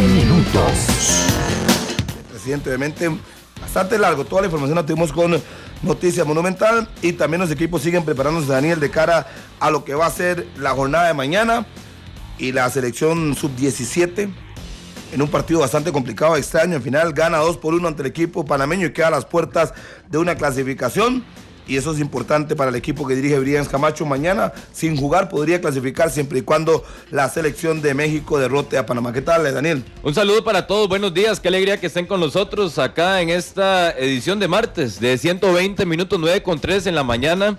minutos. Presidente, obviamente, bastante largo. Toda la información la tuvimos con Noticia Monumental y también los equipos siguen preparándose, Daniel, de cara a lo que va a ser la jornada de mañana y la selección sub-17 en un partido bastante complicado, extraño. En final gana 2-1 ante el equipo panameño y queda a las puertas de una clasificación. Y eso es importante para el equipo que dirige Brian Camacho. Mañana, sin jugar, podría clasificar siempre y cuando la selección de México derrote a Panamá. ¿Qué tal, Daniel? Un saludo para todos, buenos días, qué alegría que estén con nosotros acá en esta edición de martes de 120 minutos, 9:03 en la mañana.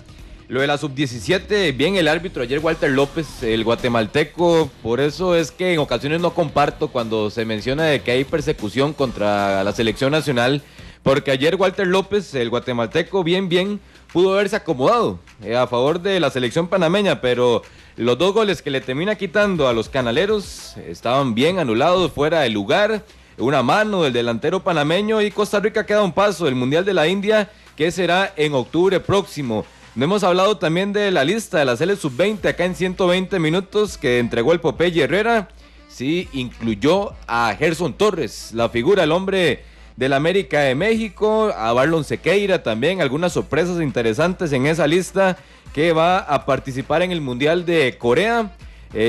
Lo de la sub-17, bien el árbitro ayer, Walter López, el guatemalteco. Por eso es que en ocasiones no comparto cuando se menciona de que hay persecución contra la selección nacional, porque ayer Walter López, el guatemalteco, bien pudo haberse acomodado a favor de la selección panameña, pero los 2 goles que le termina quitando a los canaleros estaban bien anulados, fuera de lugar, una mano del delantero panameño, y Costa Rica queda a un paso del Mundial de la India, que será en octubre próximo. No hemos hablado también de la lista de la Sele Sub-20 acá en 120 minutos que entregó el Popeye Herrera. Sí, incluyó a Gerson Torres, la figura, el hombre del América de México, a Marlon Sequeira también, algunas sorpresas interesantes en esa lista, que va a participar en el Mundial de Corea.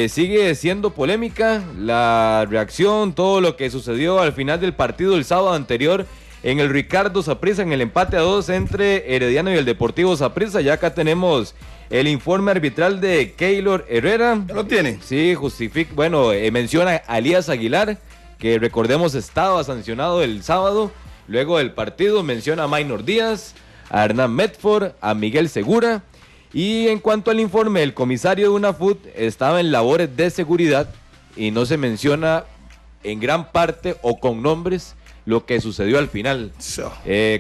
Sigue siendo polémica la reacción, todo lo que sucedió al final del partido el sábado anterior en el Ricardo Saprissa, en el empate a 2 entre Herediano y el Deportivo Saprissa. Ya acá tenemos el informe arbitral de Keylor Herrera. ¿Ya lo tiene? Sí, justifica, menciona a Elías Aguilar, que recordemos estaba sancionado el sábado. Luego del partido menciona a Maynor Díaz, a Hernán Medford, a Miguel Segura. Y en cuanto al informe, el comisario de UNAFUT estaba en labores de seguridad y no se menciona en gran parte o con nombres lo que sucedió al final.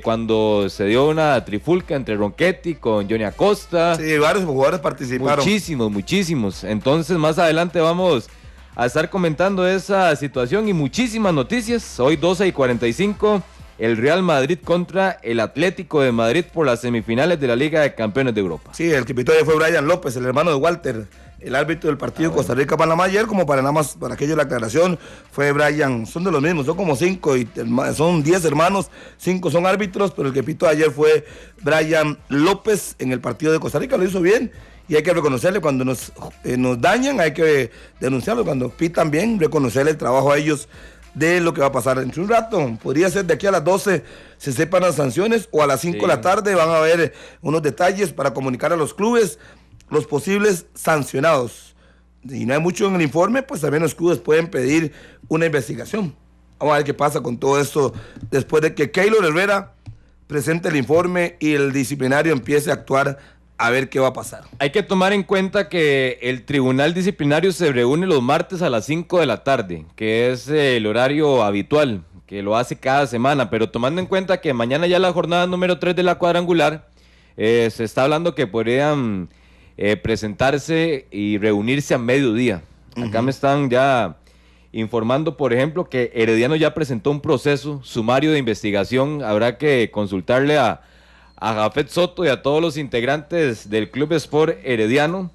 Cuando se dio una trifulca entre Ronchetti con Johnny Acosta. Sí, varios jugadores participaron. Muchísimos. Entonces más adelante vamos a estar comentando esa situación y muchísimas noticias. Hoy 12:45, el Real Madrid contra el Atlético de Madrid por las semifinales de la Liga de Campeones de Europa. Sí, el que pitó ayer fue Brian López, el hermano de Walter, el árbitro del partido Costa Rica-Panamá. Ayer, como para nada más, para aquello la aclaración, fue Brian, son de los mismos, son como 5, y son 10 hermanos, 5 son árbitros, pero el que pitó ayer fue Brian López en el partido de Costa Rica, lo hizo bien. Y hay que reconocerle cuando nos dañan, hay que denunciarlo. Cuando pitan bien, reconocerle el trabajo a ellos de lo que va a pasar entre un rato. Podría ser de aquí a las 12 se sepan las sanciones, o a las 5 de la tarde van a haber unos detalles para comunicar a los clubes los posibles sancionados. Y no hay mucho en el informe, pues también los clubes pueden pedir una investigación. Vamos a ver qué pasa con todo esto después de que Keylor Herrera presente el informe y el disciplinario empiece a actuar, a ver qué va a pasar. Hay que tomar en cuenta que el tribunal disciplinario se reúne los martes a las 5 de la tarde, que es el horario habitual, que lo hace cada semana, pero tomando en cuenta que mañana ya la jornada número 3 de la cuadrangular, se está hablando que podrían presentarse y reunirse a mediodía. Acá me están ya informando, por ejemplo, que Herediano ya presentó un proceso sumario de investigación. Habrá que consultarle a Jafet Soto y a todos los integrantes del Club Sport Herediano,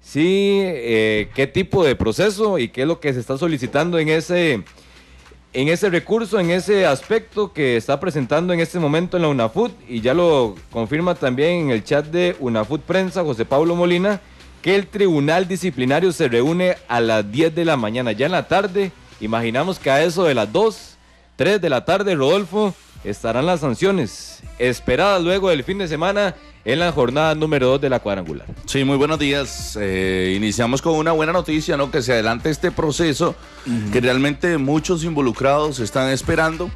sí, qué tipo de proceso y qué es lo que se está solicitando en ese recurso, en ese aspecto que está presentando en este momento en la UNAFUT, y ya lo confirma también en el chat de UNAFUT Prensa José Pablo Molina, que el tribunal disciplinario se reúne a las 10 de la mañana, ya en la tarde. Imaginamos que a eso de las 2, 3 de la tarde, Rodolfo, estarán las sanciones esperadas luego del fin de semana en la jornada número 2 de la cuadrangular. Sí, muy buenos días. Iniciamos con una buena noticia, ¿no? Que se adelante este proceso, que realmente muchos involucrados están esperando.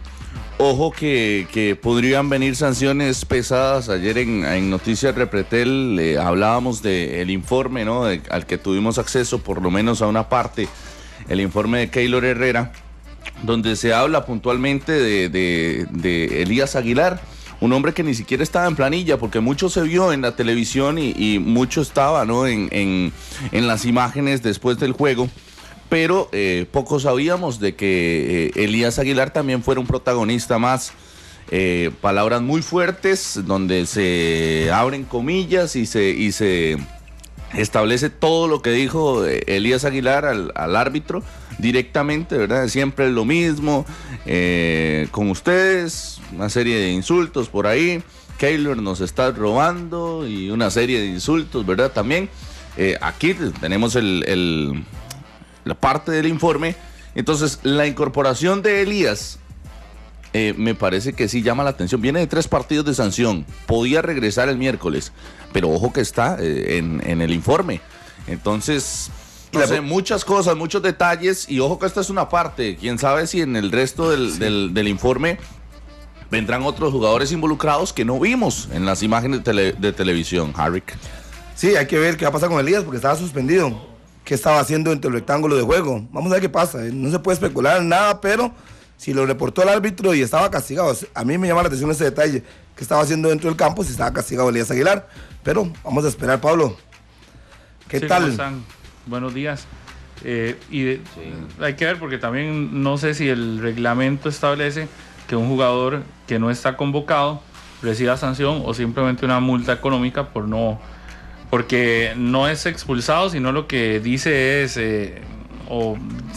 Ojo que podrían venir sanciones pesadas. Ayer en Noticias Repretel hablábamos del informe, ¿no? Al que tuvimos acceso, por lo menos a una parte, el informe de Keylor Herrera, donde se habla puntualmente de Elías Aguilar, un hombre que ni siquiera estaba en planilla, porque mucho se vio en la televisión y mucho estaba, ¿no? en las imágenes después del juego, pero poco sabíamos de que Elías Aguilar también fuera un protagonista más. Palabras muy fuertes, donde se abren comillas y se establece todo lo que dijo Elías Aguilar al árbitro directamente, ¿verdad? Siempre es lo mismo, con ustedes, una serie de insultos por ahí, Keylor nos está robando y una serie de insultos, ¿verdad? También aquí tenemos la parte del informe. Entonces, la incorporación de Elías me parece que sí llama la atención. Viene de 3 partidos de sanción, podía regresar el miércoles, pero ojo que está en el informe. Entonces, no sé, muchas cosas, muchos detalles, y ojo que esta es una parte. Quién sabe si en el resto del informe vendrán otros jugadores involucrados que no vimos en las imágenes de televisión, Harrick. Sí, hay que ver qué va a pasar con Elías porque estaba suspendido. ¿Qué estaba haciendo entre el rectángulo de juego? Vamos a ver qué pasa. No se puede especular en nada, pero si lo reportó el árbitro y estaba castigado, a mí me llama la atención ese detalle. ¿Qué estaba haciendo dentro del campo si estaba castigado Elías Aguilar? Pero vamos a esperar, Pablo. ¿Qué tal? ¿Cómo están? Buenos días. Hay que ver porque también no sé si el reglamento establece que un jugador que no está convocado reciba sanción o simplemente una multa económica porque no es expulsado, sino lo que dice es,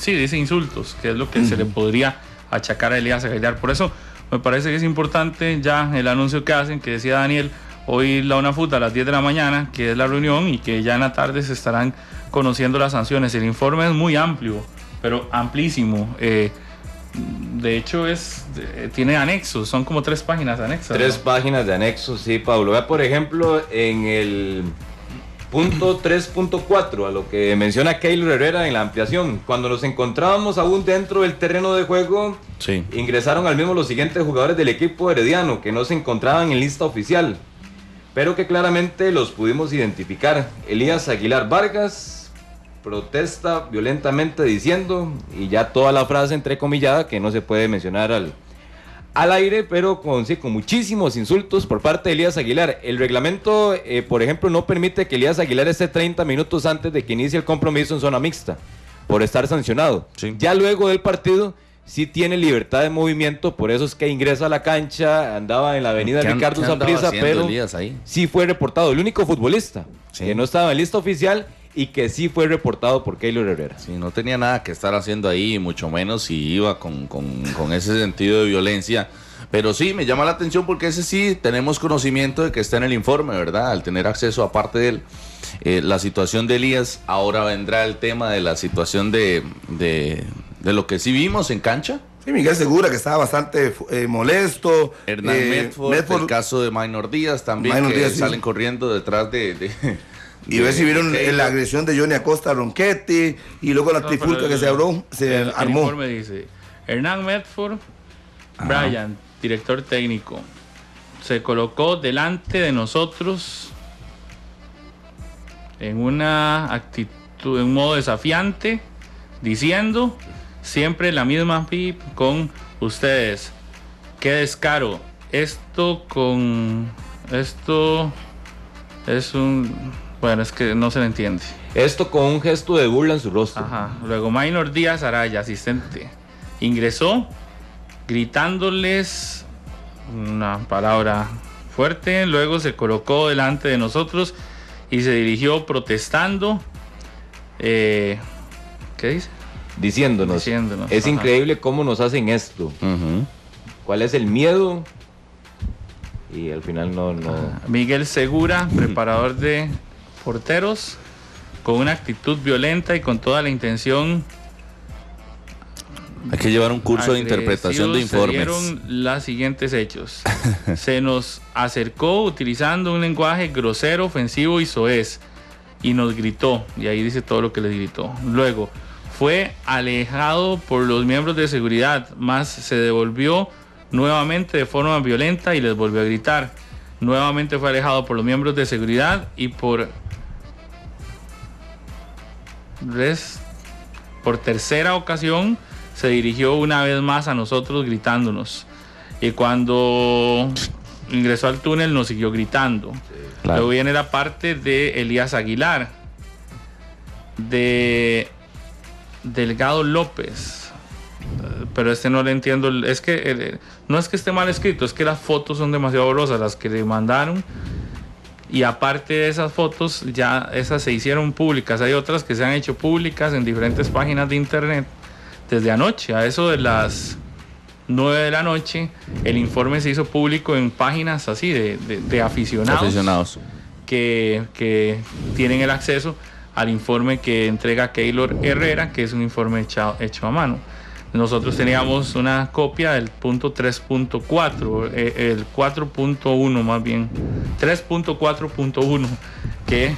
dice insultos, que es lo que se le podría achacar a Elías Aguilar. Por eso me parece que es importante ya el anuncio que hacen, que decía Daniel, hoy la UNAFUT a las 10 de la mañana, que es la reunión, y que ya en la tarde se estarán conociendo las sanciones. El informe es muy amplio, pero amplísimo. De hecho, tiene anexos, son como 3 páginas anexas. 3 páginas de anexos, sí, Pablo. Vea, por ejemplo, en el punto 3.4, a lo que menciona Keylor Herrera en la ampliación. Cuando nos encontrábamos aún dentro del terreno de juego, sí, ingresaron al mismo los siguientes jugadores del equipo herediano, que no se encontraban en lista oficial, pero que claramente los pudimos identificar. Elías Aguilar Vargas protesta violentamente diciendo, y ya toda la frase entrecomillada que no se puede mencionar al aire, pero con muchísimos insultos por parte de Elías Aguilar. El reglamento, por ejemplo, no permite que Elías Aguilar esté 30 minutos antes de que inicie el compromiso en zona mixta, por estar sancionado. Sí. Ya luego del partido, sí tiene libertad de movimiento, por eso es que ingresa a la cancha, andaba en la avenida Ricardo Saprissa, pero sí fue reportado. El único futbolista que no estaba en lista oficial y que sí fue reportado por Keylor Herrera. Sí, no tenía nada que estar haciendo ahí, mucho menos si iba con ese sentido de violencia. Pero sí, me llama la atención porque ese sí tenemos conocimiento de que está en el informe, ¿verdad? Al tener acceso, aparte de él, la situación de Elías. Ahora vendrá el tema de la situación de lo que sí vimos en cancha. Sí, Miguel Segura, que estaba bastante molesto. Hernán Medford, el caso de Minor Díaz también, que salen corriendo detrás y ver si vieron la agresión de Johnny Acosta a Ronchetti y luego la trifulca que se armó. El informe dice, Hernán Medford, Brian, director técnico, se colocó delante de nosotros en una actitud, en un modo desafiante, diciendo siempre la misma pip con ustedes. Qué descaro. Esto es un... Bueno, es que no se le entiende. Esto con un gesto de burla en su rostro. Ajá. Luego Minor Díaz Araya, asistente, ingresó gritándoles una palabra fuerte. Luego se colocó delante de nosotros y se dirigió protestando. ¿Qué dice? Diciéndonos. Es increíble cómo nos hacen esto. ¿Cuál es el miedo? Y al final no. Miguel Segura, preparador de porteros, con una actitud violenta y con toda la intención. Hay que llevar un curso de interpretación de informes. Se dieron los siguientes hechos. Se nos acercó utilizando un lenguaje grosero, ofensivo y soez, y nos gritó, y ahí dice todo lo que les gritó. Luego fue alejado por los miembros de seguridad, más se devolvió nuevamente de forma violenta y les volvió a gritar. Nuevamente fue alejado por los miembros de seguridad y por tercera ocasión se dirigió una vez más a nosotros gritándonos. Y cuando ingresó al túnel nos siguió gritando. Claro. Luego viene la parte de Elías Aguilar, de Delgado López, pero no le entiendo. Es que no es que esté mal escrito, es que las fotos son demasiado borrosas las que le mandaron, y aparte de esas fotos, ya esas se hicieron públicas. Hay otras que se han hecho públicas en diferentes páginas de internet desde anoche. A eso de las 9 de la noche, el informe se hizo público en páginas así de aficionados. Que tienen el acceso al informe que entrega Keylor Herrera, que es un informe hecho a mano. Nosotros teníamos una copia del punto 3.4, el 4.1 más bien, 3.4.1, que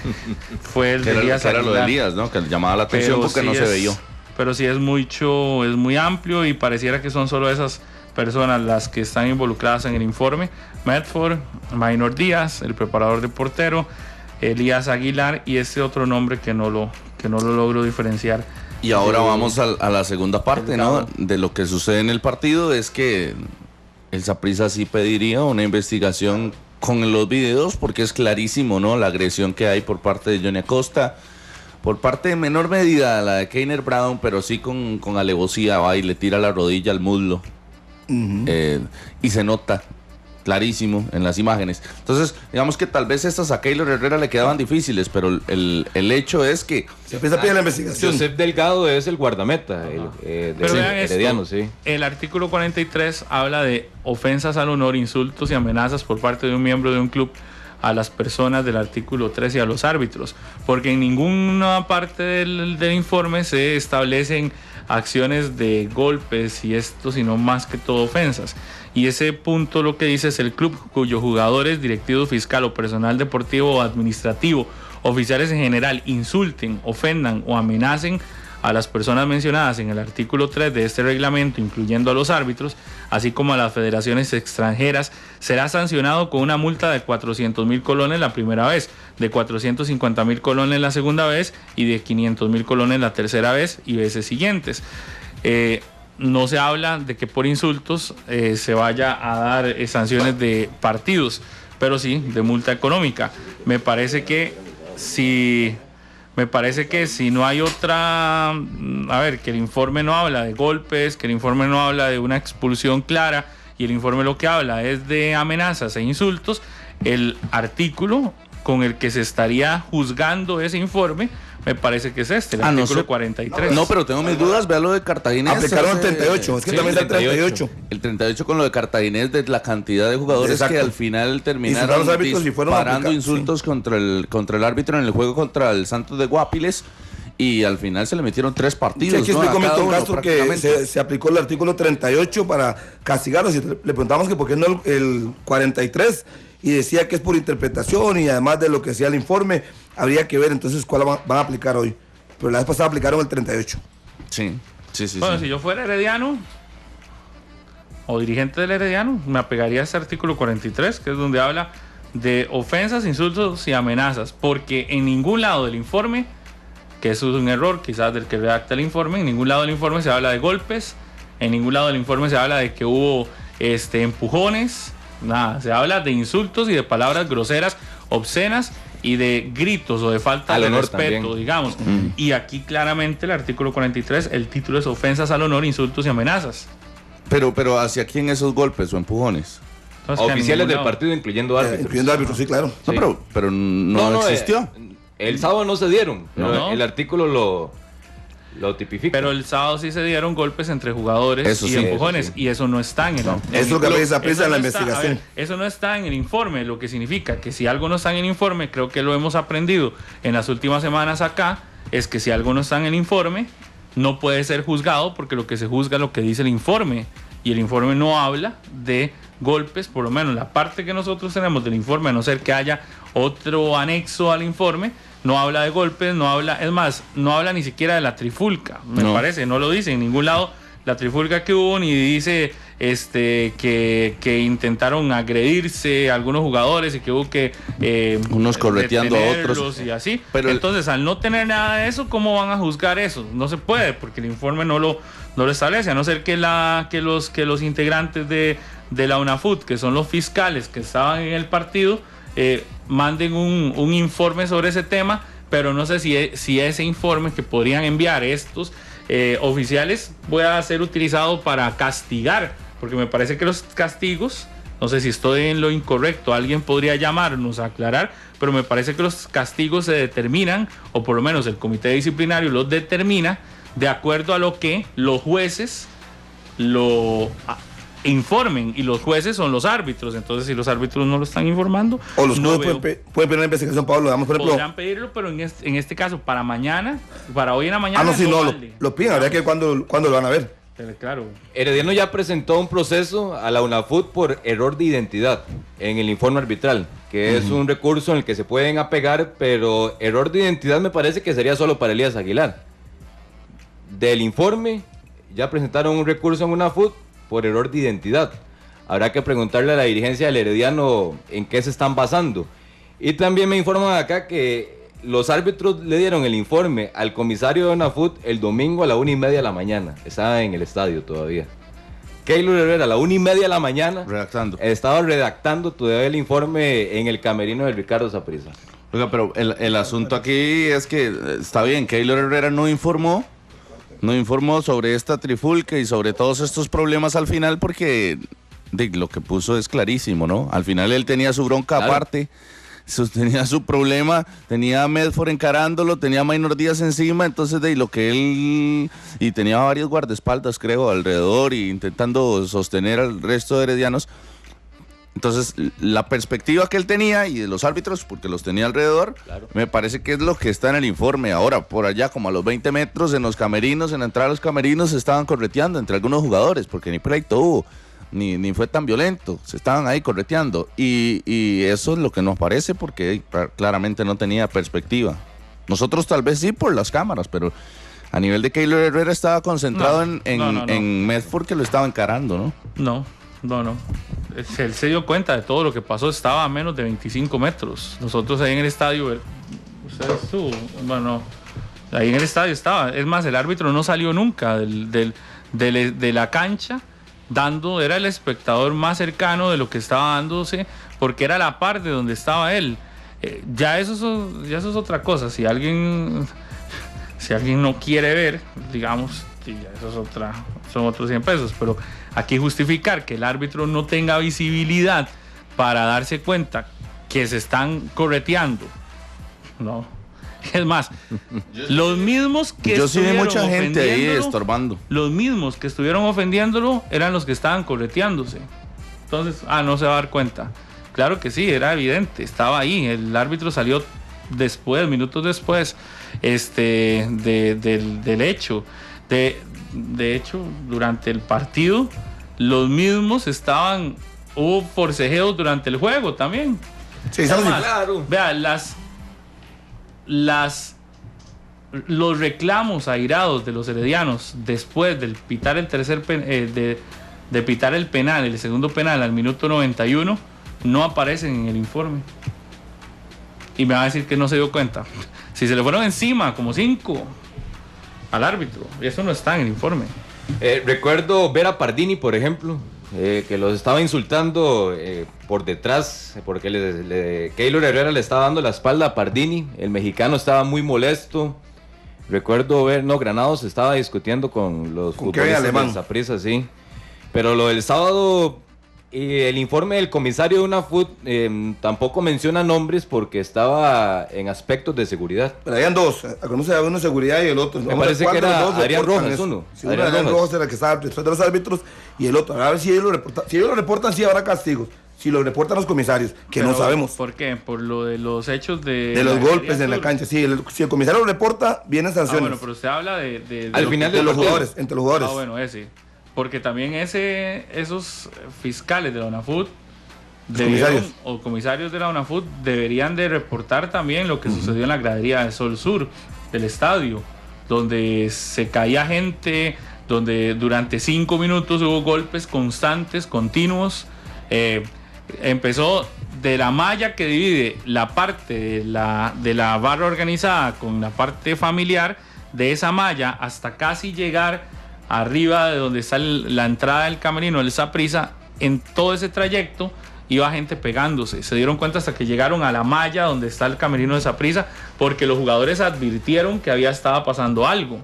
fue el de Elías Aguilar. Era lo de Elías, ¿no? Que llamaba la atención porque sí no se veía. Pero sí es muy amplio y pareciera que son solo esas personas las que están involucradas en el informe: Medford, Maynor Díaz, el preparador de portero, Elías Aguilar y este otro nombre que no lo logro diferenciar. Y ahora vamos a la segunda parte, ¿no? De lo que sucede en el partido. Es que el Saprissa sí pediría una investigación con los videos, porque es clarísimo, ¿no? La agresión que hay por parte de Johnny Acosta, por parte de menor medida la de Keiner Brown, pero sí con alevosía, va y le tira la rodilla al muslo. Y se nota clarísimo en las imágenes. Entonces, digamos que tal vez estas a Keylor Herrera le quedaban difíciles, pero el hecho es que se empieza a pedir la investigación. Joseph Delgado es el guardameta pero vean Herediano, esto, sí. El artículo 43 habla de ofensas al honor, insultos y amenazas por parte de un miembro de un club a las personas del artículo 13 y a los árbitros, porque en ninguna parte del informe se establecen acciones de golpes y esto, sino más que todo ofensas. Y ese punto lo que dice es: el club cuyos jugadores, directivo fiscal o personal deportivo o administrativo, oficiales en general, insulten, ofendan o amenacen a las personas mencionadas en el artículo 3 de este reglamento, incluyendo a los árbitros, así como a las federaciones extranjeras, será sancionado con una multa de 400,000 colones la primera vez, de 450,000 colones la segunda vez y de 500,000 colones la tercera vez y veces siguientes. No se habla de que por insultos se vaya a dar sanciones de partidos, pero sí de multa económica. Me parece que si no hay otra, que el informe no habla de golpes, que el informe no habla de una expulsión clara, y el informe lo que habla es de amenazas e insultos, el artículo con el que se estaría juzgando ese informe me parece que es el artículo 43. No, pero tengo mis dudas, vea lo de Cartaginés. Aplicaron el 38, es que sí, también el 38. El 38 con lo de Cartaginés, de la cantidad de jugadores. Exacto. Que al final terminaron disparando insultos contra el árbitro en el juego contra el Santos de Guapiles, y al final se le metieron 3 partidos. Sí, aquí explicó Milton Castro que se aplicó el artículo 38 para castigarlos, y le preguntamos que por qué no el 43, y decía que es por interpretación y además de lo que decía el informe, habría que ver entonces cuál van a aplicar hoy. Pero la vez pasada aplicaron el 38. Sí. Bueno, si yo fuera herediano o dirigente del Herediano, me apegaría a ese artículo 43, que es donde habla de ofensas, insultos y amenazas, porque en ningún lado del informe, que eso es un error quizás del que redacta el informe, en ningún lado del informe se habla de golpes, en ningún lado del informe se habla de que hubo empujones, nada, se habla de insultos y de palabras groseras, obscenas y de gritos o de falta de respeto, también, digamos. Y aquí claramente el artículo 43, el título es ofensas al honor, insultos y amenazas. Pero ¿hacia quién esos golpes o empujones? Entonces, oficiales del partido, incluyendo árbitros. Incluyendo árbitros, sí, claro. Sí. No, pero no existió. El sábado no se dieron, pero el artículo lo tipifica. Pero el sábado sí se dieron golpes entre jugadores y empujones, y eso no está en el informe. Eso es lo que apresa en la investigación. Eso no está en el informe, lo que significa que si algo no está en el informe, creo que lo hemos aprendido en las últimas semanas acá, es que si algo no está en el informe, no puede ser juzgado, porque lo que se juzga es lo que dice el informe, y el informe no habla de golpes, por lo menos la parte que nosotros tenemos del informe, a no ser que haya otro anexo al informe, no habla de golpes, no habla ni siquiera de la trifulca, me parece, no lo dice en ningún lado la trifulca que hubo, ni dice que intentaron agredirse a algunos jugadores y que hubo que unos correteando a otros y así. Pero entonces, al no tener nada de eso, ¿cómo van a juzgar eso? No se puede, porque el informe no lo establece, a no ser que los integrantes de la UNAFUT, que son los fiscales que estaban en el partido, manden un informe sobre ese tema, pero no sé si ese informe que podrían enviar estos oficiales pueda ser utilizado para castigar, porque me parece que los castigos No sé si estoy en lo incorrecto, alguien podría llamarnos a aclarar, pero me parece que los castigos se determinan, o por lo menos el comité disciplinario los determina de acuerdo a lo que los jueces lo informen, y los jueces son los árbitros. Entonces, si los árbitros no lo están informando, o los no jueces pueden pedir una investigación, Pablo, digamos, por ejemplo. Podrán pedirlo, pero en este caso, para mañana, para hoy en la mañana. No, si no, vale. lo piden, habría que ver cuándo lo van a ver. Pero claro. Herediano ya presentó un proceso a la UNAFUT por error de identidad en el informe arbitral, que es un recurso en el que se pueden apegar, pero error de identidad me parece que sería solo para Elías Aguilar. Del informe ya presentaron un recurso en UNAFUT por error de identidad. Habrá que preguntarle a la dirigencia del Herediano en qué se están basando. Y también me informan acá que los árbitros le dieron el informe al comisario de UNAFUT el domingo a la 1:30 de la mañana. Estaba en el estadio todavía. Keylor Herrera a la 1:30 de la mañana estaba redactando todavía el informe en el camerino de Ricardo Saprissa. Oiga, pero el asunto aquí es que está bien, Keylor Herrera no informó sobre esta trifulca y sobre todos estos problemas al final, porque lo que puso es clarísimo, ¿no? Al final él tenía su bronca aparte, tenía su problema, tenía a Medford encarándolo, tenía a Maynor Díaz encima, entonces lo que él... Y tenía varios guardaespaldas, creo, alrededor, y intentando sostener al resto de heredianos. Entonces, la perspectiva que él tenía, y de los árbitros, porque los tenía alrededor, me parece que es lo que está en el informe. Ahora, por allá, como a los 20 metros, en los camerinos, en la entrada a los camerinos, se estaban correteando entre algunos jugadores, porque ni pleito hubo, ni fue tan violento, se estaban ahí correteando. Y eso es lo que nos parece, porque claramente no tenía perspectiva. Nosotros tal vez sí por las cámaras, pero a nivel de Keylor Herrera estaba concentrado en Medford, que lo estaba encarando, ¿no? No. Él se dio cuenta de todo lo que pasó, estaba a menos de 25 metros. Nosotros ahí en el estadio, ustedes estuvo, bueno, ahí en el estadio estaba. Es más, el árbitro no salió nunca de la cancha, era el espectador más cercano de lo que estaba dándose, porque era la parte donde estaba él. Ya eso es otra cosa. Si alguien no quiere ver, digamos, ya eso son otros 100 pesos, pero aquí justificar que el árbitro no tenga visibilidad para darse cuenta que se están correteando, no. Es más, los mismos que yo sí vi mucha gente ahí estorbando. Los mismos que estuvieron ofendiéndolo eran los que estaban correteándose. Entonces, no se va a dar cuenta. Claro que sí, era evidente, estaba ahí. El árbitro salió minutos después, del hecho. De hecho, durante el partido, los mismos hubo forcejeos durante el juego también. Sí, claro. Vea, los reclamos airados de los heredianos después de pitar de pitar el penal, el segundo penal al minuto 91, no aparecen en el informe. Y me va a decir que no se dio cuenta. Si se le fueron encima como 5 al árbitro, y eso no está en el informe. Recuerdo ver a Pardini, por ejemplo, que los estaba insultando por detrás, porque Keylor Herrera le estaba dando la espalda a Pardini. El mexicano estaba muy molesto. Recuerdo Granados estaba discutiendo con los futbolistas de Saprissa, sí. Pero lo del sábado, el informe del comisario de UNAFUT tampoco menciona nombres porque estaba en aspectos de seguridad. Pero habían dos, había uno de seguridad y el otro. Me parece que era Adrián Rojas, uno. Sí, Adrián Rojas era el que estaba detrás de los árbitros y el otro. A ver si ellos lo reportan. Si ellos lo reportan, sí habrá castigos. Si lo reportan los comisarios, no sabemos. ¿Por qué? Por lo de los hechos de los golpes en la cancha. Sí, si el comisario lo reporta, vienen sanciones. Bueno, pero usted habla al final de los jugadores, entre los jugadores. Bueno, ese. Porque también esos fiscales de la UNAFUT comisarios de la UNAFUT deberían de reportar también lo que sucedió en la gradería de Sol Sur del estadio, donde se caía gente, donde durante 5 minutos hubo golpes constantes, continuos. Empezó de la malla que divide la parte de la barra organizada con la parte familiar, de esa malla hasta casi llegar arriba de donde está la entrada del camerino del Saprissa. En todo ese trayecto iba gente pegándose. Se dieron cuenta hasta que llegaron a la malla donde está el camerino de Saprissa, porque los jugadores advirtieron que estaba pasando algo.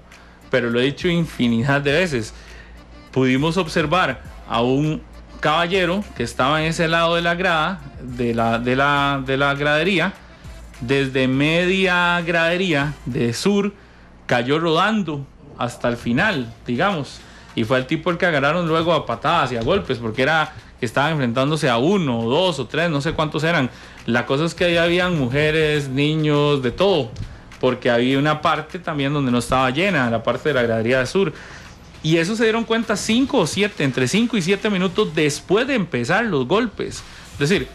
Pero lo he dicho infinidad de veces, pudimos observar a un caballero que estaba en ese lado de la grada, de la gradería, desde media gradería de sur, cayó rodando hasta el final, digamos. Y fue el tipo el que agarraron luego a patadas y a golpes, porque era que estaban enfrentándose a 1, o 2 o 3, no sé cuántos eran. La cosa es que ahí habían mujeres, niños, de todo, porque había una parte también donde no estaba llena, la parte de la gradería de sur. Y eso se dieron cuenta entre 5 y 7 minutos después de empezar los golpes. Es decir,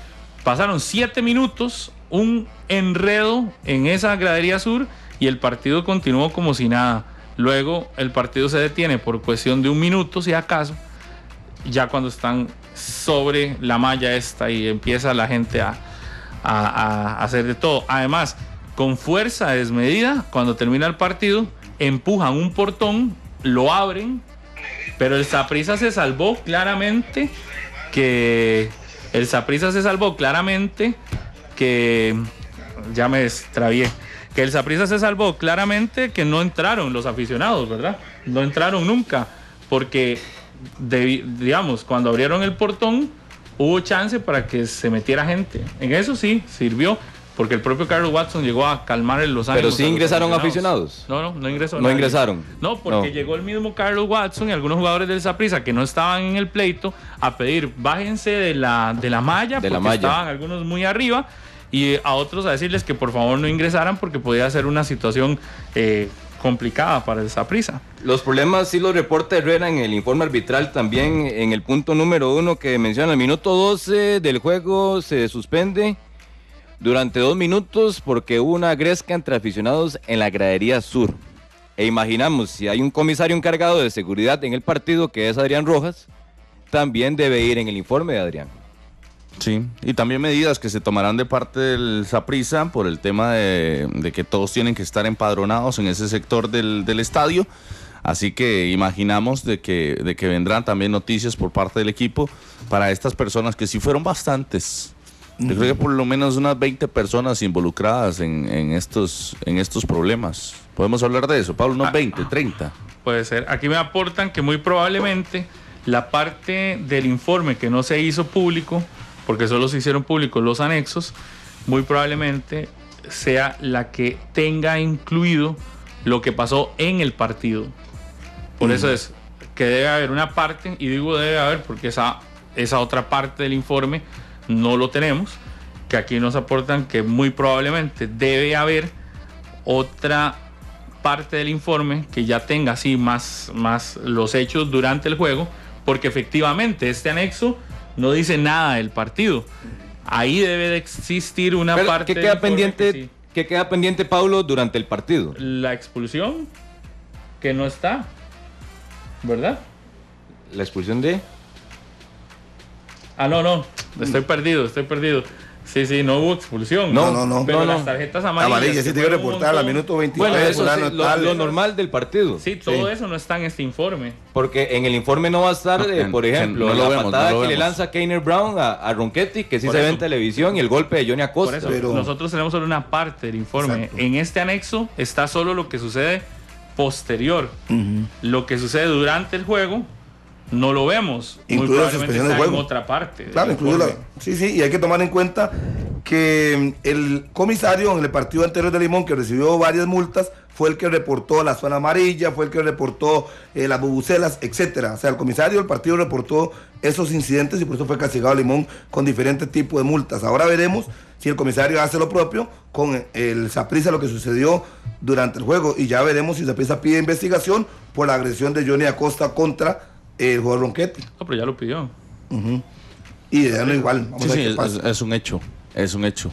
pasaron 7 minutos, un enredo en esa gradería sur, y el partido continuó como si nada. Luego el partido se detiene por cuestión de 1 minuto, si acaso, ya cuando están sobre la malla esta y empieza la gente a hacer de todo. Además, con fuerza desmedida, cuando termina el partido, empujan un portón, lo abren, pero el Saprissa se salvó claramente que ya me extravié. Que el Saprissa se salvó claramente que no entraron los aficionados, ¿verdad? No entraron nunca, porque digamos, cuando abrieron el portón hubo chance para que se metiera gente. En eso sí sirvió, porque el propio Carlos Watson llegó a calmar los ánimos. Pero sí ingresaron aficionados. No ingresó. No ingresaron. No, porque llegó el mismo Carlos Watson y algunos jugadores del Saprissa que no estaban en el pleito a pedir bájense de la malla, porque estaban algunos muy arriba, y a otros a decirles que por favor no ingresaran porque podía ser una situación complicada para el Saprissa. Los problemas sí los reporta Herrera en el informe arbitral también, en el punto número 1 que menciona: el minuto 12 del juego se suspende durante 2 minutos porque hubo una gresca entre aficionados en la gradería sur. E imaginamos, si hay un comisario encargado de seguridad en el partido, que es Adrián Rojas, también debe ir en el informe de Adrián. Sí, y también medidas que se tomarán de parte del Saprissa por el tema de que todos tienen que estar empadronados en ese sector del estadio. Así que imaginamos de que vendrán también noticias por parte del equipo para estas personas, que sí fueron bastantes. Yo creo que por lo menos unas 20 personas involucradas en estos problemas. ¿Podemos hablar de eso, Pablo? Unos 20, 30. Puede ser. Aquí me aportan que muy probablemente la parte del informe que no se hizo público, porque solo se hicieron públicos los anexos, muy probablemente sea la que tenga incluido lo que pasó en el partido. Por eso es que debe haber una parte, y digo debe haber porque esa otra parte del informe no lo tenemos, que aquí nos aportan que muy probablemente debe haber otra parte del informe que ya tenga así más los hechos durante el juego, porque efectivamente este anexo no dice nada del partido. Ahí debe de existir una parte. ¿Qué queda pendiente? ¿Qué queda pendiente, Pablo, durante el partido? La expulsión, que no está, ¿verdad? ¿La expulsión de? No, estoy perdido. Sí, no hubo expulsión. No. Pero las tarjetas amarillas sí tiene que reportar al minuto 23. Bueno, eso es lo normal del partido. Sí, todo eso no está en este informe. Porque en el informe no va a estar, por ejemplo, la patada que le lanza Keiner Brown a Ronchetti, que sí se ve en televisión, y el golpe de Johnny Acosta. Por eso, nosotros tenemos solo una parte del informe. Exacto. En este anexo está solo lo que sucede posterior. Lo que sucede durante el juego no lo vemos. Incluso muy la suspensión del juego. En otra parte. Claro, incluso sí, y hay que tomar en cuenta que el comisario en el partido anterior de Limón, que recibió varias multas, fue el que reportó la zona amarilla, fue el que reportó las bubucelas, etcétera. O sea, el comisario del partido reportó esos incidentes y por eso fue castigado Limón con diferentes tipos de multas. Ahora veremos si el comisario hace lo propio con el Saprissa, lo que sucedió durante el juego, y ya veremos si Saprissa pide investigación por la agresión de Johnny Acosta contra el jugador Ronchetti. No, pero ya lo pidió. Y de darlo igual. Vamos a ver qué pasa. Es un hecho.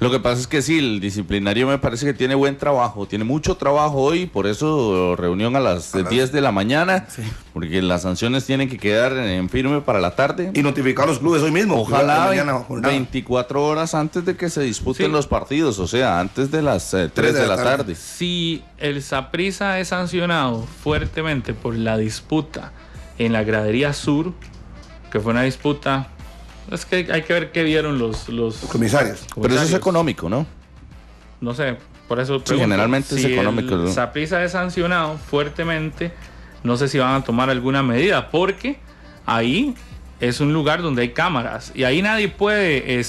Lo que pasa es que sí, el disciplinario me parece que tiene buen trabajo, tiene mucho trabajo hoy, por eso reunión a las 10 de la mañana, porque las sanciones tienen que quedar en firme para la tarde. Y notificar a los clubes hoy mismo. Ojalá 24 horas antes de que se disputen los partidos, o sea, antes de las 3 de la tarde. Si el Saprissa es sancionado fuertemente por la disputa en la gradería sur, que fue una disputa, es que hay que ver qué vieron los comisarios. Pero eso es económico, ¿no? No sé, por eso pregunto. Sí, generalmente es económico. Si el Saprissa es sancionado fuertemente, no sé si van a tomar alguna medida, porque ahí es un lugar donde hay cámaras y ahí nadie puede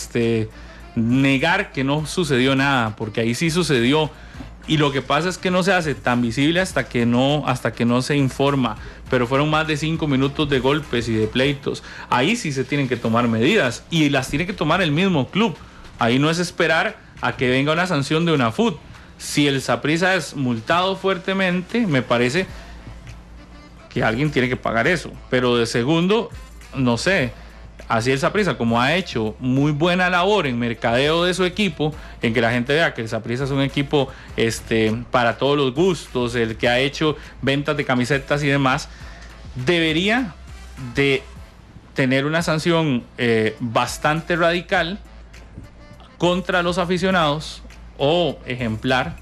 negar que no sucedió nada, porque ahí sí sucedió. Y lo que pasa es que no se hace tan visible hasta que no se informa. Pero fueron más de 5 minutos de golpes y de pleitos. Ahí sí se tienen que tomar medidas y las tiene que tomar el mismo club. Ahí no es esperar a que venga una sanción de una FUT. Si el Saprissa es multado fuertemente, me parece que alguien tiene que pagar eso. Pero de segundo, no sé. Así el Saprissa, como ha hecho muy buena labor en mercadeo de su equipo, en que la gente vea que el Saprissa es un equipo para todos los gustos, el que ha hecho ventas de camisetas y demás, debería de tener una sanción bastante radical contra los aficionados, o ejemplar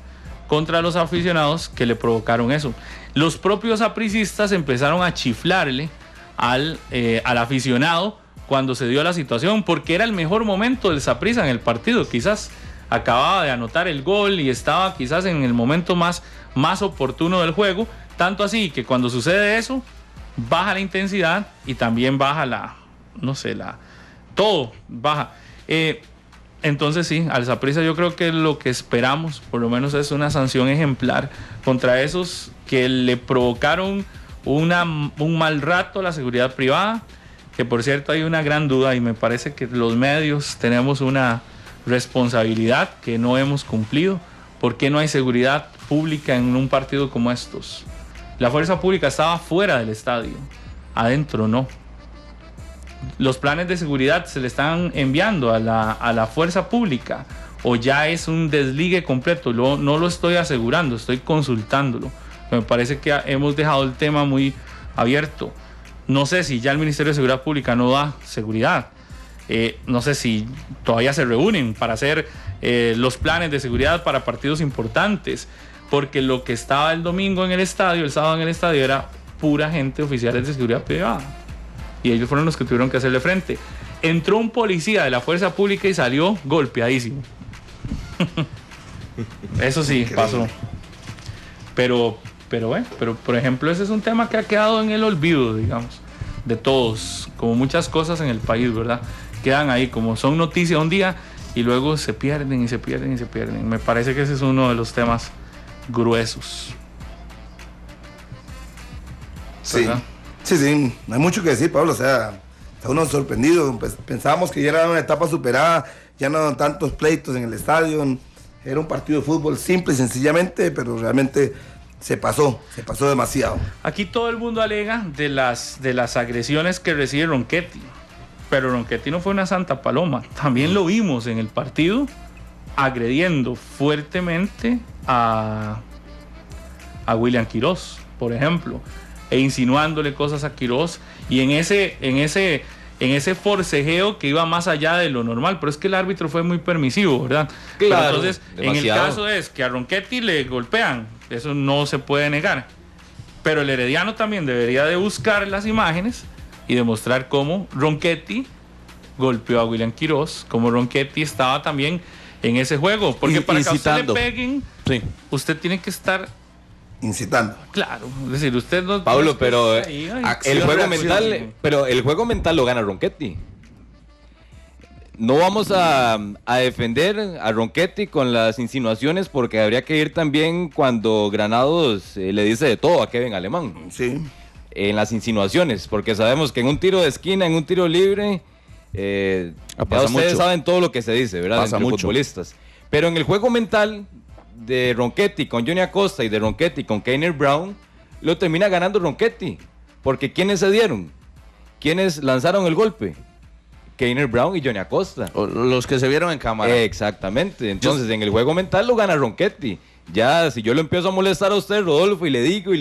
contra los aficionados que le provocaron eso. Los propios sapricistas empezaron a chiflarle al aficionado cuando se dio la situación, porque era el mejor momento del Saprissa en el partido. Quizás acababa de anotar el gol y estaba quizás en el momento más oportuno del juego, tanto así que cuando sucede eso, baja la intensidad y también baja todo baja. Entonces sí, al Saprissa yo creo que lo que esperamos, por lo menos, es una sanción ejemplar contra esos que le provocaron un mal rato a la seguridad privada. Que por cierto hay una gran duda y me parece que los medios tenemos una responsabilidad que no hemos cumplido. ¿Por qué no hay seguridad pública en un partido como estos? La fuerza pública estaba fuera del estadio, adentro no. Los planes de seguridad se le están enviando a la fuerza pública, o ya es un desligue completo. No lo estoy asegurando, estoy consultándolo. Me parece que hemos dejado el tema muy abierto. No sé si ya el Ministerio de Seguridad Pública no da seguridad. No sé si todavía se reúnen para hacer los planes de seguridad para partidos importantes. Porque lo que estaba el domingo en el estadio, el sábado en el estadio, era pura gente, oficiales de seguridad privada. Y ellos fueron los que tuvieron que hacerle frente. Entró un policía de la fuerza pública y salió golpeadísimo. Eso sí, pasó. Pero por ejemplo, ese es un tema que ha quedado en el olvido, digamos, de todos, como muchas cosas en el país, ¿verdad? Quedan ahí, como son noticias un día y luego se pierden y se pierden y se pierden. Me parece que ese es uno de los temas gruesos. Sí, sí, no hay mucho que decir, Pablo, o sea, está uno sorprendido. Pensábamos que ya era una etapa superada, ya no eran tantos pleitos en el estadio, era un partido de fútbol simple y sencillamente, pero realmente se pasó demasiado. Aquí todo el mundo alega de las agresiones que recibe Ronchetti, pero Ronchetti no fue una santa paloma. También lo vimos en el partido agrediendo fuertemente a William Quirós, por ejemplo, e insinuándole cosas a Quirós, y en ese forcejeo que iba más allá de lo normal. Pero es que el árbitro fue muy permisivo, ¿verdad? Claro, pero entonces, demasiado. en el caso es que a Ronchetti le golpean, eso no se puede negar, pero el Herediano también debería de buscar las imágenes y demostrar cómo Ronchetti golpeó a William Quirós, cómo Ronchetti estaba también en ese juego, porque para que a usted le peguen, sí, usted tiene que estar incitando. Claro, es decir, usted no... Pablo, pero el juego mental, sí. pero el juego mental lo gana Ronchetti. No vamos a defender a Ronchetti con las insinuaciones, porque habría que ir también cuando Granados le dice de todo a Kevin Alemán. Sí. En las insinuaciones, porque sabemos que en un tiro de esquina, en un tiro libre, ya ustedes saben todo lo que se dice, ¿verdad? Pasa entre mucho. futbolistas. Pero en el juego mental de Ronchetti con Johnny Acosta y de Ronchetti con Keiner Brown, lo termina ganando Ronchetti. Porque ¿quiénes se dieron? ¿Quiénes lanzaron el golpe? Keiner Brown y Johnny Acosta. O los que se vieron en cámara. Exactamente. Entonces, en el juego mental lo gana Ronchetti. Ya, si yo lo empiezo a molestar a usted, Rodolfo, y le digo, Y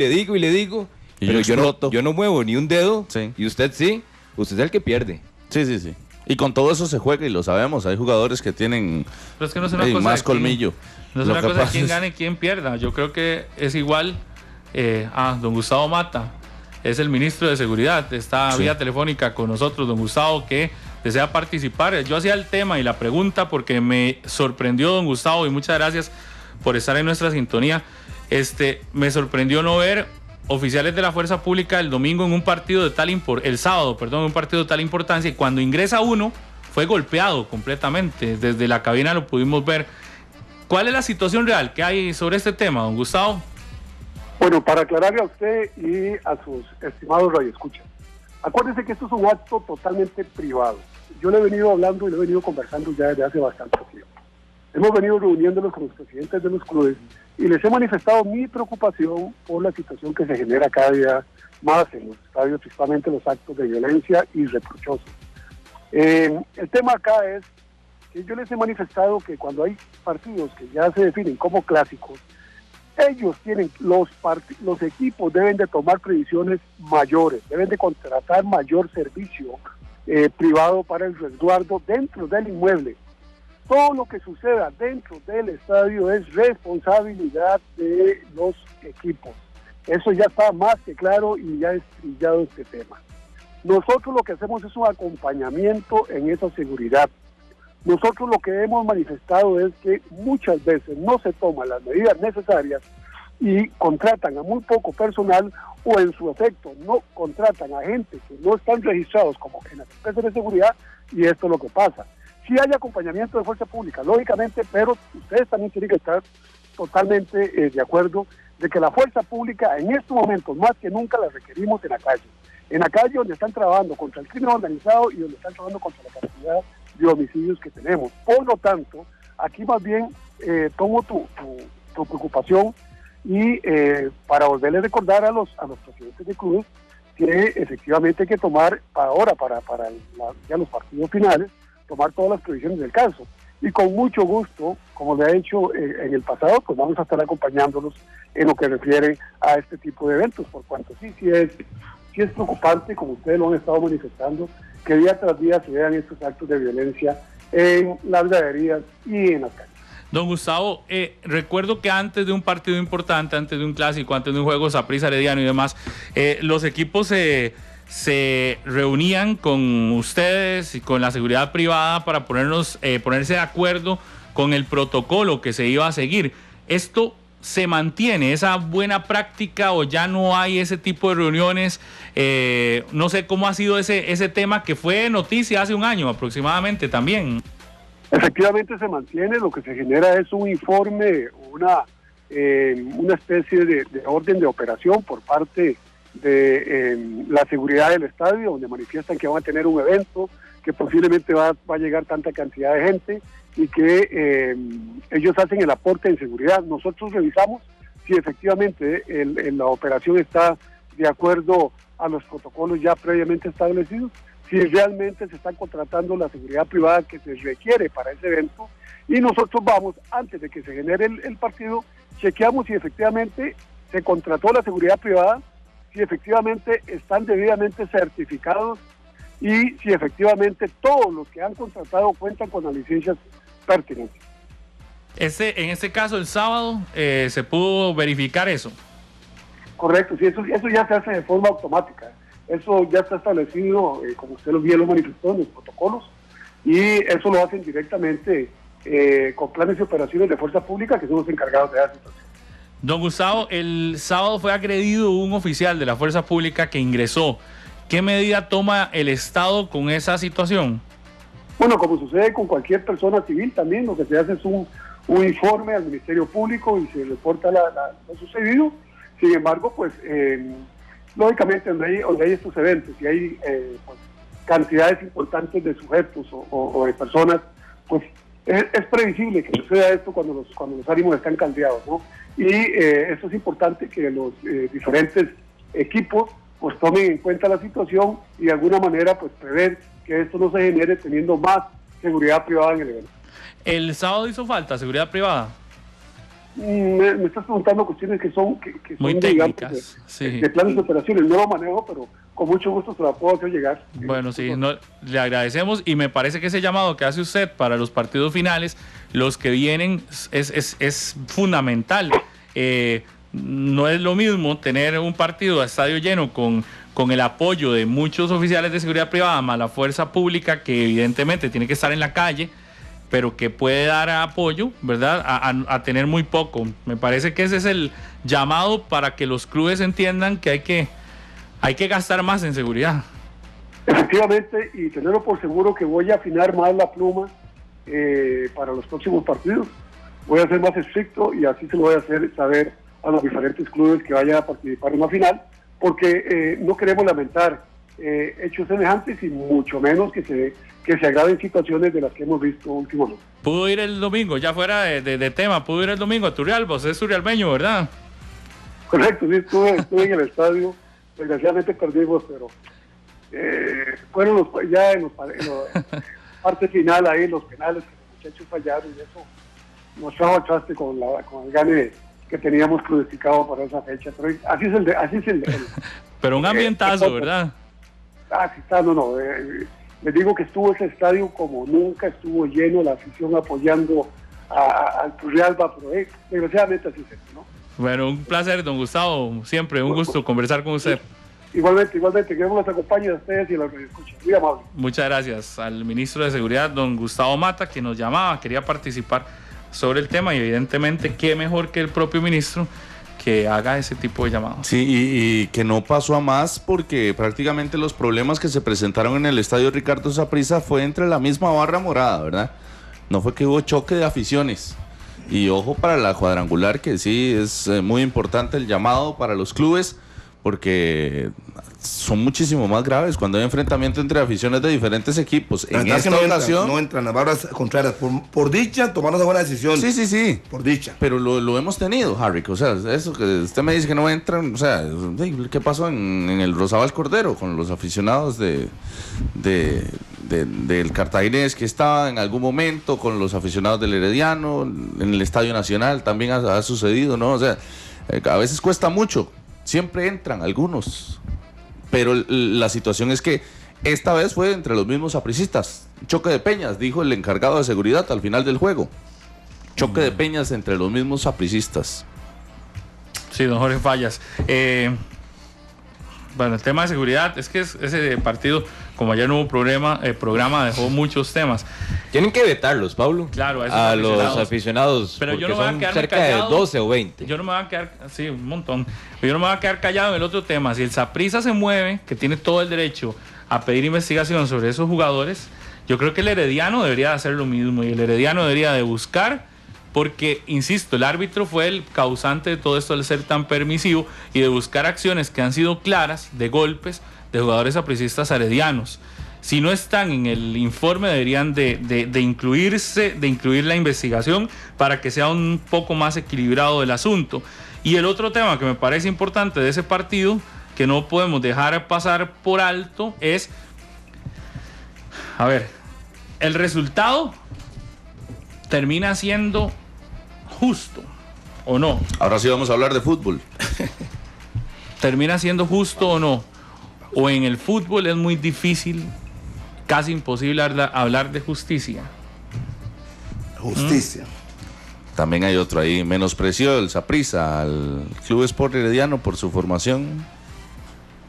pero yo yo no muevo ni un dedo, Sí. y usted sí, usted es el que pierde. Sí. Y con todo eso se juega y lo sabemos. Hay jugadores que tienen Pero es que no es una cosa más de colmillo. No es Lo una que cosa de pasa quién es- gane y quién pierda. Yo creo que es igual don Gustavo Mata, es el ministro de Seguridad, está Sí. vía telefónica con nosotros, don Gustavo, que desea participar. Yo hacía el tema y la pregunta porque me sorprendió don Gustavo, y muchas gracias por estar en nuestra sintonía. Me sorprendió no ver oficiales de la fuerza pública el domingo en un partido de el sábado, perdón, en un partido de tal importancia, y cuando ingresa uno fue golpeado completamente. Desde la cabina lo pudimos ver. ¿Cuál es la situación real que hay sobre este tema, don Gustavo? Bueno, para aclararle a usted y a sus estimados radioescuchas, acuérdense que esto es un acto totalmente privado. Yo le he venido hablando y le he venido conversando ya desde hace bastante tiempo. Hemos venido reuniéndonos con los presidentes de los clubes y les he manifestado mi preocupación por la situación que se genera cada día más en los estadios, principalmente los actos de violencia y reprochosos. El tema acá es que yo les he manifestado que cuando hay partidos que ya se definen como clásicos, ellos tienen, los equipos deben de tomar previsiones mayores, deben de contratar mayor servicio privado para el resguardo dentro del inmueble. Todo lo que suceda dentro del estadio es responsabilidad de los equipos. Eso ya está más que claro y ya es trillado este tema. Nosotros lo que hacemos es un acompañamiento en esa seguridad. Nosotros lo que hemos manifestado es que muchas veces no se toman las medidas necesarias y contratan a muy poco personal, o en su efecto no contratan a gente que no están registrados como en las empresas de seguridad, y esto es lo que pasa. Sí hay acompañamiento de fuerza pública, lógicamente, pero ustedes también tienen que estar totalmente de acuerdo de que la fuerza pública en estos momentos más que nunca la requerimos en la calle donde están trabajando contra el crimen organizado y donde están trabajando contra la cantidad de homicidios que tenemos. Por lo tanto, aquí más bien tomo tu preocupación y para volverle a recordar a los presidentes de clubes que efectivamente hay que tomar ahora para ya los partidos finales, tomar todas las previsiones del caso. Y con mucho gusto, como le ha hecho en el pasado, pues vamos a estar acompañándolos en lo que refiere a este tipo de eventos, por cuanto sí es preocupante, como ustedes lo han estado manifestando, que día tras día se vean estos actos de violencia en las graderías y en las calles. Don Gustavo, recuerdo que antes de un partido importante, antes de un clásico, antes de un juego Saprissa, Herediano y demás, los equipos se reunían con ustedes y con la seguridad privada para ponerse de acuerdo con el protocolo que se iba a seguir. ¿Esto se mantiene, esa buena práctica, o ya no hay ese tipo de reuniones? No sé cómo ha sido ese tema que fue noticia hace un año aproximadamente también. Efectivamente se mantiene, lo que se genera es un informe, una especie de orden de operación por parte de la seguridad del estadio, donde manifiestan que van a tener un evento, que posiblemente va a llegar tanta cantidad de gente y que ellos hacen el aporte en seguridad. Nosotros revisamos si efectivamente la operación está de acuerdo a los protocolos ya previamente establecidos, si realmente se está contratando la seguridad privada que se requiere para ese evento, y nosotros vamos, antes de que se genere el partido, chequeamos si efectivamente se contrató la seguridad privada, si efectivamente están debidamente certificados y si efectivamente todos los que han contratado cuentan con las licencias pertinentes. En este caso, el sábado, ¿se pudo verificar eso? Correcto, sí, eso ya se hace de forma automática. Eso ya está establecido, como usted bien lo manifestó, en los protocolos, y eso lo hacen directamente con planes y operaciones de fuerza pública, que son los encargados de esa situación. Don Gustavo, el sábado fue agredido un oficial de la fuerza pública que ingresó. ¿Qué medida toma el Estado con esa situación? Bueno, como sucede con cualquier persona civil también, lo que se hace es un informe al Ministerio Público y se reporta lo sucedido. Sin embargo, pues lógicamente donde hay estos eventos y hay pues, cantidades importantes de sujetos o de personas, pues es previsible que suceda esto cuando los ánimos están caldeados, ¿no? Y esto es importante que los diferentes equipos pues tomen en cuenta la situación y de alguna manera pues prever que esto no se genere teniendo más seguridad privada en el evento. ¿El sábado hizo falta seguridad privada? Me estás preguntando cuestiones que son muy técnicas, de planes de operaciones. No lo manejo, pero con mucho gusto se la puedo hacer llegar. Bueno, sí, le agradecemos, y me parece que ese llamado que hace usted para los partidos finales, los que vienen, es fundamental. No es lo mismo tener un partido a estadio lleno con el apoyo de muchos oficiales de seguridad privada más la fuerza pública, que evidentemente tiene que estar en la calle, pero que puede dar apoyo, ¿verdad? A tener muy poco. Me parece que ese es el llamado para que los clubes entiendan que hay que gastar más en seguridad. Efectivamente, y tenerlo por seguro que voy a afinar más la pluma para los próximos partidos. Voy a ser más estricto y así se lo voy a hacer saber a los diferentes clubes que vayan a participar en la final, porque no queremos lamentar hechos semejantes y mucho menos que se agraven situaciones de las que hemos visto últimamente. Pudo ir el domingo, ya fuera de tema, pudo ir el domingo a Turrialba, es turrialbeño, ¿verdad? Correcto, sí, estuve en el estadio, desgraciadamente perdimos, pero fueron ya en la parte final ahí, los penales que los muchachos fallaron y eso nos trajo al traste con el gane que teníamos crucificado para esa fecha, pero así es el pero un ambientazo, ¿verdad? Sí está, no, les digo que estuvo ese estadio como nunca, estuvo lleno, la afición apoyando al Turrialba, pero desgraciadamente así es, ¿no? Bueno, un placer, don Gustavo, siempre un gusto conversar con usted. Igualmente, que Dios los acompañe a ustedes y a los que escuchan. Muy amable. Muchas gracias al ministro de Seguridad, don Gustavo Mata, que nos llamaba, quería participar sobre el tema y evidentemente qué mejor que el propio ministro que haga ese tipo de llamados. Sí, y que no pasó a más porque prácticamente los problemas que se presentaron en el estadio Ricardo Saprissa fue entre la misma barra morada, ¿verdad? No fue que hubo choque de aficiones. Y ojo para la cuadrangular, que sí es muy importante el llamado para los clubes, porque son muchísimo más graves cuando hay enfrentamiento entre aficiones de diferentes equipos. En esta ocasión no entran las barras contrarias. Por dicha, tomaron una buena decisión. Sí. Por dicha. Pero lo hemos tenido, Harry. O sea, eso que usted me dice que no entran. O sea, ¿qué pasó en el Rosabal Cordero con los aficionados del Cartaginés que estaba en algún momento, con los aficionados del Herediano, en el Estadio Nacional también ha sucedido, ¿no? O sea, a veces cuesta mucho. Siempre entran algunos, pero la situación es que esta vez fue entre los mismos sapricistas. Choque de peñas, dijo el encargado de seguridad al final del juego. Choque de peñas entre los mismos sapricistas. Sí, don Jorge Fallas. Bueno, el tema de seguridad es que ese partido, como ayer no hubo programa dejó muchos temas. Tienen que vetarlos, Pablo. Claro, a los aficionados. Pero yo no me voy a quedar cerca callado, de 12 o 20. Yo no me voy a quedar, sí, un montón. Pero yo no me voy a quedar callado en el otro tema. Si el Saprissa se mueve, que tiene todo el derecho a pedir investigación sobre esos jugadores, yo creo que el Herediano debería hacer lo mismo. Y el Herediano debería de buscar, porque, insisto, el árbitro fue el causante de todo esto al ser tan permisivo y de buscar acciones que han sido claras de golpes de jugadores sapricistas heredianos. Si no están en el informe, deberían de incluir la investigación para que sea un poco más equilibrado el asunto. Y el otro tema que me parece importante de ese partido, que no podemos dejar pasar por alto, es, a ver, el resultado termina siendo justo o no. Ahora sí vamos a hablar de fútbol. ¿Termina siendo justo o no? O en el fútbol es muy difícil, casi imposible hablar de justicia. Justicia. También hay otro ahí, menospreció el Saprissa al Club Sport Herediano por su formación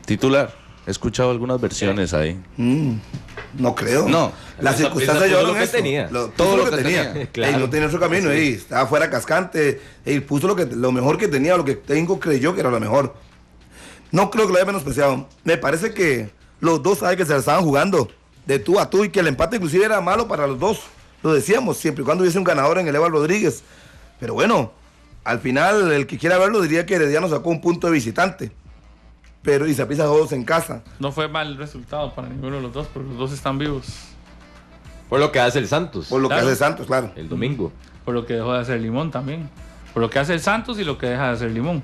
titular. He escuchado algunas versiones ahí. No creo. No. Las circunstancias llevaron que eso. tenía. Todo lo que tenía. Claro. No tenía otro camino. Estaba fuera cascante. Puso lo mejor que tenía, lo que Tengo creyó que era lo mejor. No creo que lo haya menospreciado. Me parece que los dos saben que se la estaban jugando de tú a tú y que el empate inclusive era malo para los dos. Lo decíamos, siempre y cuando hubiese un ganador en el Eva Rodríguez. Pero bueno, al final el que quiera verlo diría que Herediano sacó un punto de visitante. Pero y Saprissa todos en casa. No fue mal el resultado para ninguno de los dos, porque los dos están vivos. Por lo que hace el Santos. Por lo Claro. que hace Santos, claro. El domingo. Por lo que dejó de hacer Limón también. Por lo que hace el Santos y lo que deja de hacer Limón.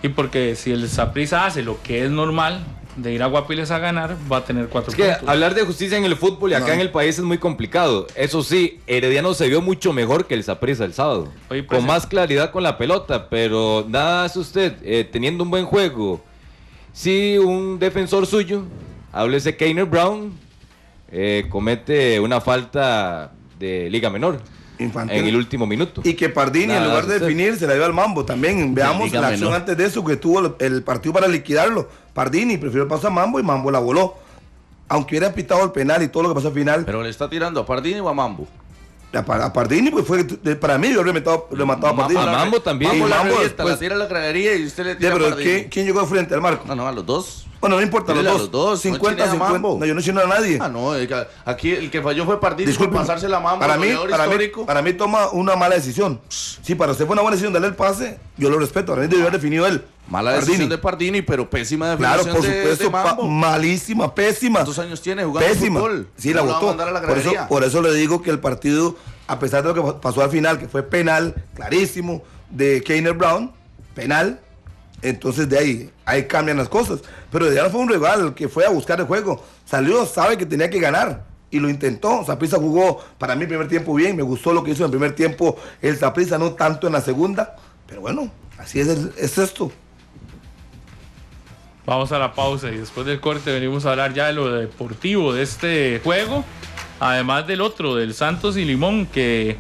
Y porque si el Saprissa hace lo que es normal, de ir a Guapiles a ganar, va a tener 4 Es que puntos. hablar de justicia en el fútbol y acá en el país es muy complicado. Eso sí, Herediano se vio mucho mejor que el Saprissa el sábado. Oye, pues, con más claridad con la pelota, pero nada hace usted teniendo un buen juego. Si un defensor suyo, háblese Keiner Brown, comete una falta de Liga Menor Infantil. en el último minuto. Y que Pardini, en lugar de definir, se la dio al Mambo también. Veamos Dígame, la acción ¿no? antes de eso, que tuvo el partido para liquidarlo. Pardini prefirió el paso a Mambo y Mambo la voló. Aunque hubiera pitado el penal y todo lo que pasó al final. Pero le está tirando a Pardini o a Mambo. A Pardini, pues fue para mí, yo rematado a Pardini. A Mambo también. Mambo la Mambo revienta, después. la tira a la gradería y usted le tira a pero Pardini. ¿quién llegó de frente al marco? No, a los dos. Bueno, no importa, Dile a los los dos. dos, 50, no chine a 50. Mambo. No, yo no chino a nadie. Ah, no, aquí el que falló fue Pardini por Disculpe, pasarse la Mambo, para mí toma una mala decisión. Sí, para usted fue una buena decisión darle el pase, yo lo respeto, para mí debió haber definido él. Mala decisión de Pardini, pero pésima Claro, definición por supuesto, de Mambo. malísima, pésima. ¿Cuántos años tiene jugando Pésima. fútbol? Sí, la ¿Cómo va a votó. mandar a la Por gradería? eso le digo que el partido, a pesar de lo que pasó al final, que fue penal, clarísimo, de Keiner Brown, penal, entonces de ahí cambian las cosas. Pero de ahí fue un rival que fue a buscar el juego. Salió, sabe que tenía que ganar y lo intentó. Saprissa jugó para mí el primer tiempo bien, me gustó lo que hizo en el primer tiempo el Saprissa, no tanto en la segunda, pero bueno, así es esto. Vamos a la pausa y después del corte venimos a hablar ya de lo deportivo de este juego, además del otro, del Santos y Limón, que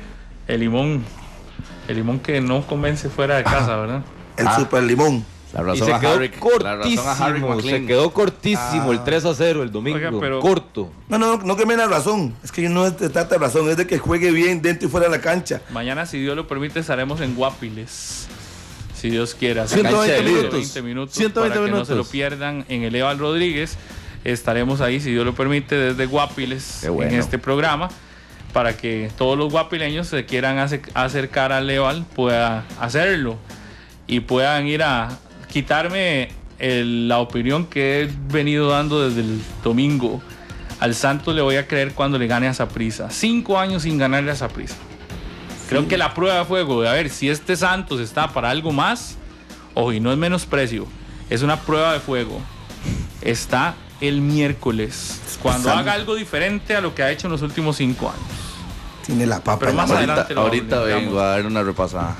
el Limón que no convence fuera de casa, ¿verdad? El Super Limón. La Y razón se a quedó Harry- la razón a Harry cortísimo, McLean. se quedó cortísimo el 3-0 el domingo. Oiga, pero- Corto. No que me den la razón. Es que no se trata de razón, es de que juegue bien dentro y fuera de la cancha. Mañana, si Dios lo permite, estaremos en Guapiles. Si Dios quiere. 120 minutos. minutos. 120 para que no minutos. se lo pierdan en el Eval Rodríguez. Estaremos ahí, si Dios lo permite, desde Guapiles Qué bueno. en este programa, para que todos los guapileños se quieran acercar al Eval, pueda hacerlo y puedan ir a quitarme la opinión que he venido dando desde el domingo. Al Santos le voy a creer cuando le gane a Saprissa. 5 años sin ganarle a Saprissa. Creo que la prueba de fuego de a ver si este Santos está para algo más, ojo, y no es menosprecio, es una prueba de fuego. Está el miércoles, cuando haga algo diferente a lo que ha hecho en los últimos 5 años. Tiene la papa. Pero en la más mano. adelante lo Ahorita hablamos. vengo a dar una repasada.